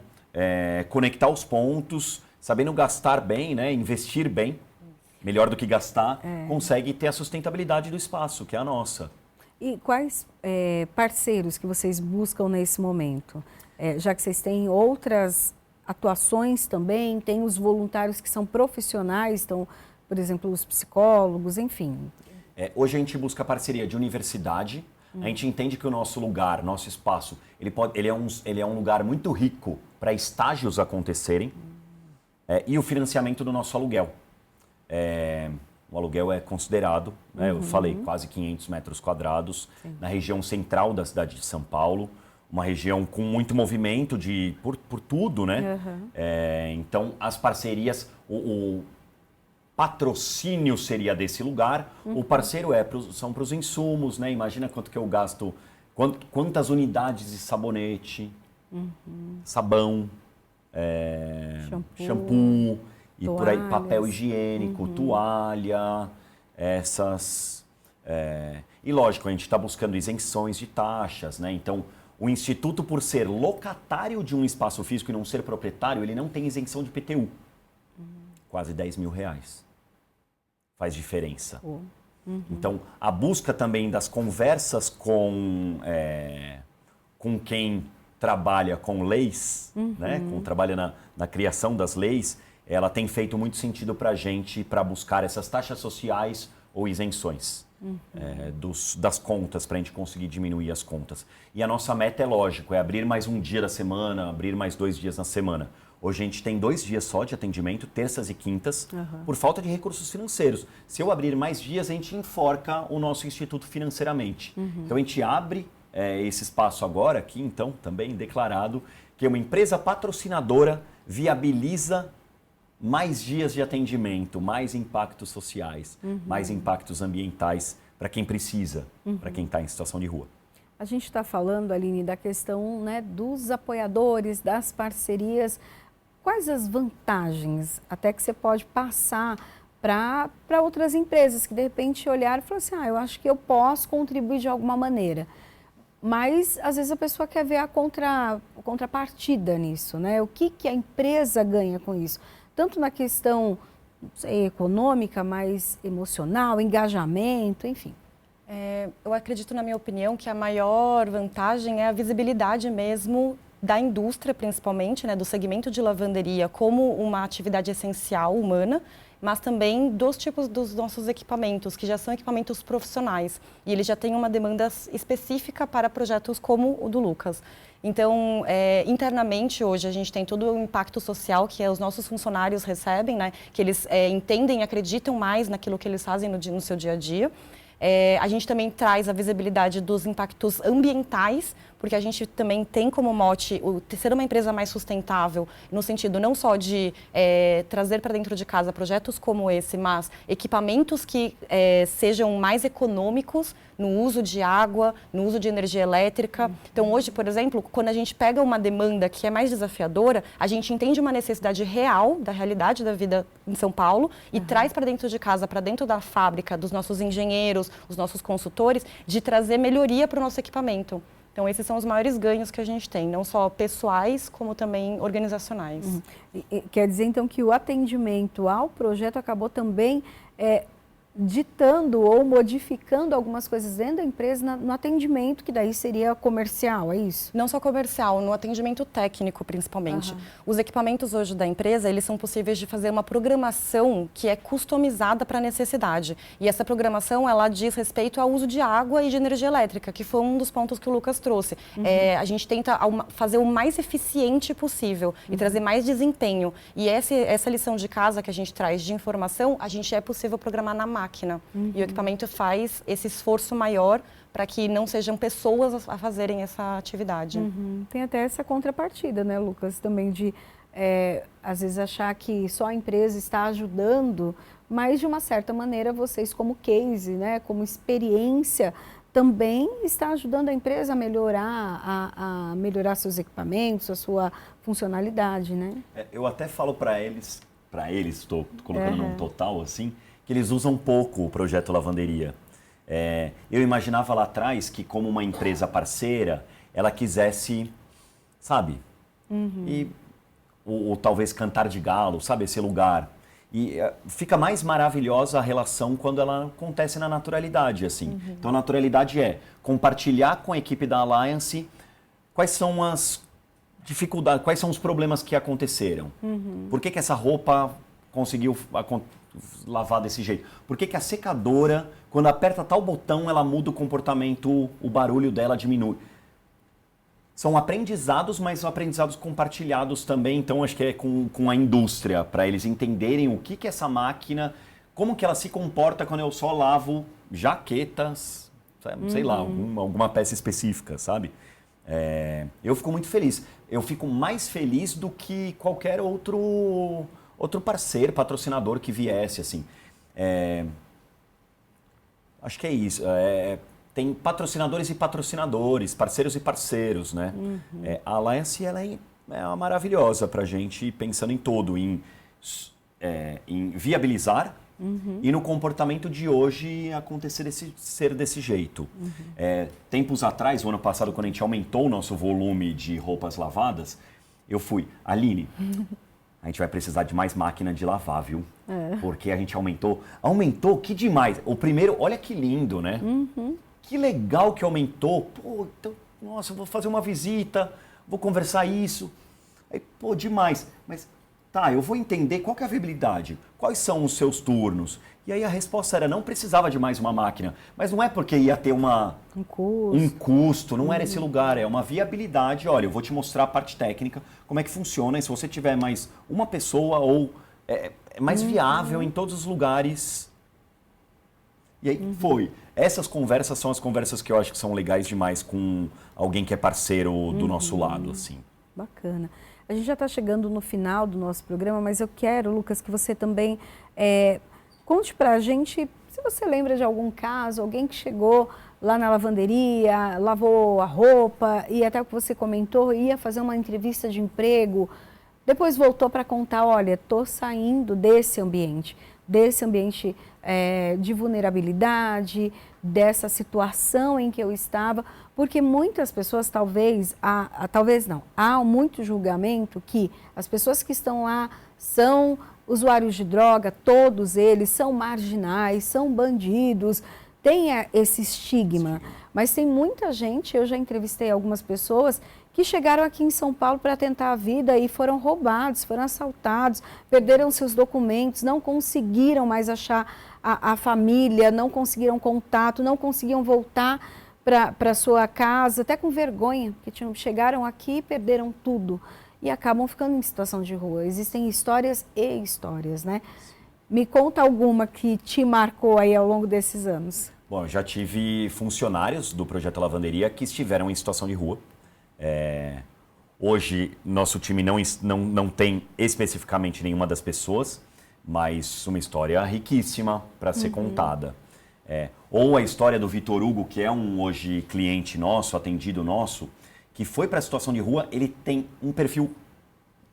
conectar os pontos, sabendo gastar bem, né? Investir bem, melhor do que gastar, consegue ter a sustentabilidade do espaço, que é a nossa. E quais parceiros que vocês buscam nesse momento? Já que vocês têm outras atuações também, tem os voluntários que são profissionais, então, por exemplo, os psicólogos, enfim. Hoje a gente busca parceria de universidade. A gente entende que o nosso lugar, nosso espaço, ele é um lugar muito rico para estágios acontecerem e o financiamento do nosso aluguel. O aluguel é considerado, né, eu falei, quase 500 metros quadrados, na região central da cidade de São Paulo, uma região com muito movimento por tudo, né? Então, as parcerias, o patrocínio seria desse lugar, o parceiro são para os insumos, né? Imagina quanto que eu gasto, quantas unidades de sabonete, sabão, shampoo e toalhas, por aí, papel higiênico, toalha, E lógico, a gente está buscando isenções de taxas, né? Então, o Instituto, por ser locatário de um espaço físico e não ser proprietário, ele não tem isenção de PTU. Quase R$10.000. Faz diferença. Então, a busca também das conversas com quem trabalha com leis, né? Trabalha na criação das leis, ela tem feito muito sentido para a gente, para buscar essas taxas sociais ou isenções das contas, para a gente conseguir diminuir as contas. E a nossa meta é lógico, é abrir mais um dia da semana, abrir mais 2 dias na semana. Hoje a gente tem 2 dias só de atendimento, terças e quintas, por falta de recursos financeiros. Se eu abrir mais dias, a gente enforca o nosso instituto financeiramente. Então a gente abre esse espaço agora, aqui então, também declarado, que uma empresa patrocinadora viabiliza mais dias de atendimento, mais impactos sociais, mais impactos ambientais para quem precisa, para quem está em situação de rua. A gente está falando, Aline, da questão, né, dos apoiadores, das parcerias. Quais as vantagens até que você pode passar para outras empresas que de repente olharam e falaram assim, eu acho que eu posso contribuir de alguma maneira. Mas às vezes a pessoa quer ver a contrapartida nisso, né? O que a empresa ganha com isso? Tanto na questão, não sei, econômica, mas emocional, engajamento, enfim. Eu acredito, na minha opinião, que a maior vantagem é a visibilidade mesmo da indústria, principalmente, né, do segmento de lavanderia, como uma atividade essencial humana, mas também dos tipos dos nossos equipamentos, que já são equipamentos profissionais. E eles já têm uma demanda específica para projetos como o do Lucas. Então, internamente, hoje, a gente tem todo o impacto social que os nossos funcionários recebem, né? Que eles entendem e acreditam mais naquilo que eles fazem no seu dia a dia. A gente também traz a visibilidade dos impactos ambientais, porque a gente também tem como mote ser uma empresa mais sustentável, no sentido não só de trazer para dentro de casa projetos como esse, mas equipamentos que sejam mais econômicos no uso de água, no uso de energia elétrica. Então, hoje, por exemplo, quando a gente pega uma demanda que é mais desafiadora, a gente entende uma necessidade real, da realidade da vida em São Paulo, e traz para dentro de casa, para dentro da fábrica, dos nossos engenheiros, os nossos consultores, de trazer melhoria para o nosso equipamento. Então, esses são os maiores ganhos que a gente tem, não só pessoais, como também organizacionais. Quer dizer, então, que o atendimento ao projeto acabou também ditando ou modificando algumas coisas dentro da empresa no atendimento, que daí seria comercial, é isso? Não só comercial, no atendimento técnico, principalmente. Os equipamentos hoje da empresa, eles são possíveis de fazer uma programação que é customizada para a necessidade. E essa programação, ela diz respeito ao uso de água e de energia elétrica, que foi um dos pontos que o Lucas trouxe. A gente tenta fazer o mais eficiente possível e trazer mais desempenho. E essa lição de casa que a gente traz de informação, a gente é possível programar na máquina. E o equipamento faz esse esforço maior para que não sejam pessoas a fazerem essa atividade. Tem até essa contrapartida, né, Lucas, também de, às vezes, achar que só a empresa está ajudando, mas, de uma certa maneira, vocês como case, né, como experiência, também está ajudando a empresa a melhorar seus equipamentos, a sua funcionalidade, né? Eu até falo para eles, estou colocando num total assim, que eles usam pouco o projeto Lavanderia. Eu imaginava lá atrás que, como uma empresa parceira, ela quisesse, sabe, ou talvez cantar de galo, sabe, esse lugar. E fica mais maravilhosa a relação quando ela acontece na naturalidade, assim. Então, a naturalidade é compartilhar com a equipe da Alliance quais são as dificuldades, quais são os problemas que aconteceram. Por que essa roupa conseguiu lavar desse jeito? Por que a secadora, quando aperta tal botão, ela muda o comportamento, o barulho dela diminui? São aprendizados, mas são aprendizados compartilhados também, então acho que é com a indústria, para eles entenderem o que essa máquina, como que ela se comporta quando eu só lavo jaquetas, sei lá, alguma peça específica, sabe? Eu fico muito feliz. Eu fico mais feliz do que qualquer outro parceiro, patrocinador que viesse, assim. Acho que é isso. Tem patrocinadores e patrocinadores, parceiros e parceiros, né? A Alliance, ela é uma maravilhosa pra gente, pensando em todo, em viabilizar e no comportamento de hoje acontecer ser desse jeito. Tempos atrás, o ano passado, quando a gente aumentou o nosso volume de roupas lavadas, eu fui, Aline, a gente vai precisar de mais máquina de lavar, viu? Porque a gente aumentou. Aumentou, que demais. O primeiro, olha que lindo, né? Que legal que aumentou. Pô, então, nossa, eu vou fazer uma visita, vou conversar isso. Aí, pô, demais. Mas, tá, eu vou entender qual que é a viabilidade. Quais são os seus turnos? E aí a resposta era, não precisava de mais uma máquina. Mas não é porque ia ter um custo, não era esse lugar. É uma viabilidade. Olha, eu vou te mostrar a parte técnica, como é que funciona. E se você tiver mais uma pessoa ou é mais viável em todos os lugares. E aí foi. Essas conversas são as conversas que eu acho que são legais demais com alguém que é parceiro do nosso lado, assim. Bacana. A gente já está chegando no final do nosso programa, mas eu quero, Lucas, que você também conte para a gente, se você lembra de algum caso, alguém que chegou lá na lavanderia, lavou a roupa e até o que você comentou, ia fazer uma entrevista de emprego, depois voltou para contar, olha, estou saindo desse ambiente de vulnerabilidade, dessa situação em que eu estava, porque muitas pessoas talvez não, há muito julgamento que as pessoas que estão lá são usuários de droga, todos eles são marginais, são bandidos, tem esse estigma, mas tem muita gente, eu já entrevistei algumas pessoas que chegaram aqui em São Paulo para tentar a vida e foram roubados, foram assaltados, perderam seus documentos, não conseguiram mais achar a família, não conseguiram contato, não conseguiam voltar para sua casa, até com vergonha, porque chegaram aqui e perderam tudo e acabam ficando em situação de rua. Existem histórias e histórias, né? Me conta alguma que te marcou aí ao longo desses anos. Bom, eu já tive funcionários do Projeto Lavanderia que estiveram em situação de rua. Hoje, nosso time não tem especificamente nenhuma das pessoas, mas uma história riquíssima para ser contada. Ou a história do Vitor Hugo, que é hoje cliente nosso, atendido nosso, que foi para a situação de rua. Ele tem um perfil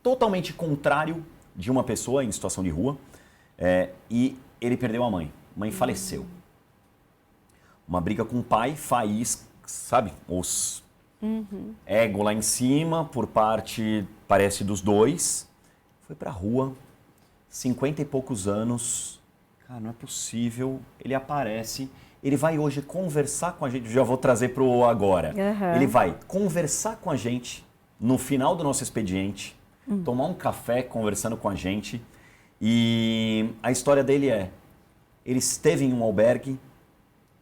totalmente contrário de uma pessoa em situação de rua, e ele perdeu a mãe. A mãe faleceu. Uma briga com o pai, faísca, sabe? Ego lá em cima, por parte, parece, dos dois. Foi pra rua, 50 e poucos anos. Cara, não é possível. Ele aparece, ele vai hoje conversar com a gente. Já vou trazer pro agora. Ele vai conversar com a gente no final do nosso expediente, tomar um café conversando com a gente. E a história dele é, ele esteve em um albergue,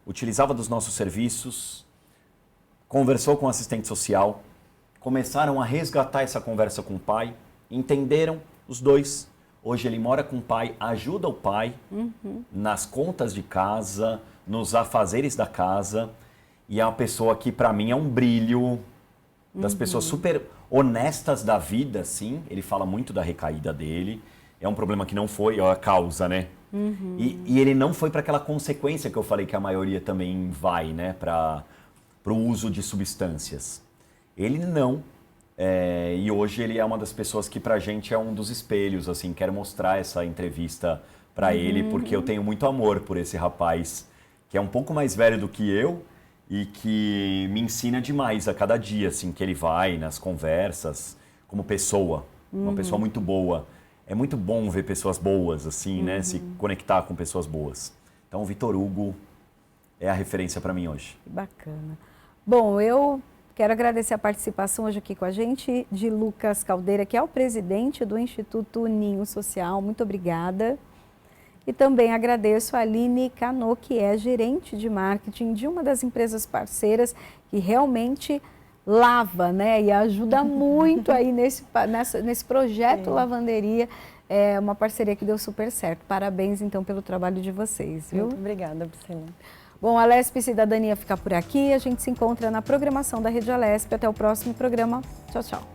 utilizava dos nossos serviços, conversou com o assistente social, começaram a resgatar essa conversa com o pai, entenderam os dois. Hoje ele mora com o pai, ajuda o pai nas contas de casa, nos afazeres da casa. E é uma pessoa que, para mim, é um brilho das pessoas super honestas da vida, assim. Ele fala muito da recaída dele. É um problema que não foi a causa, né? E ele não foi para aquela consequência que eu falei que a maioria também vai, né? Para o uso de substâncias. Ele não. E hoje ele é uma das pessoas que pra gente é um dos espelhos, assim. Quero mostrar essa entrevista para ele, porque eu tenho muito amor por esse rapaz, que é um pouco mais velho do que eu e que me ensina demais a cada dia, assim, que ele vai nas conversas, como pessoa, uma pessoa muito boa. É muito bom ver pessoas boas, assim, né? Se conectar com pessoas boas. Então, o Vitor Hugo é a referência para mim hoje. Que bacana. Bom, eu quero agradecer a participação hoje aqui com a gente de Lucas Caldeira, que é o presidente do Instituto Ninho Social. Muito obrigada. E também agradeço a Aline Cano, que é gerente de marketing de uma das empresas parceiras que realmente lava, né? E ajuda muito aí nesse projeto Lavanderia. É uma parceria que deu super certo. Parabéns, então, pelo trabalho de vocês, viu? Muito obrigada, Priscila. Bom, a Alesp Cidadania fica por aqui. A gente se encontra na programação da Rede Alesp. Até o próximo programa. Tchau, tchau.